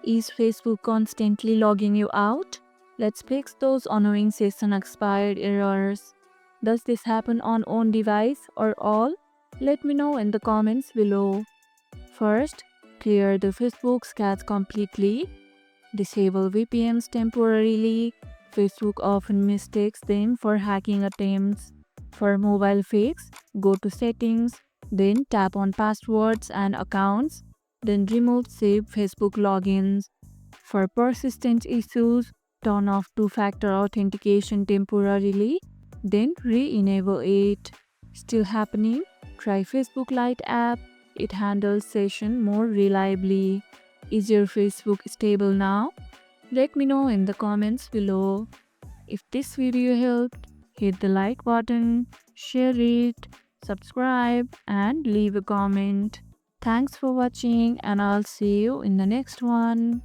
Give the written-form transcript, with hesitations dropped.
Is Facebook constantly logging you out? Let's fix those annoying session expired errors. Does this happen on own device or all? Let me know in the comments below. First, clear the Facebook cache completely. Disable VPNs temporarily. Facebook often mistakes them for hacking attempts. For mobile fix, go to settings, then tap on passwords and accounts, then remove saved Facebook logins. For persistent issues, turn off two-factor authentication temporarily, then re-enable it. Still happening? Try Facebook Lite app. It handles session more reliably. Is your Facebook stable now? Let me know in the comments below. If this video helped, hit the like button, share it, subscribe and leave a comment. Thanks for watching and I'll see you in the next one.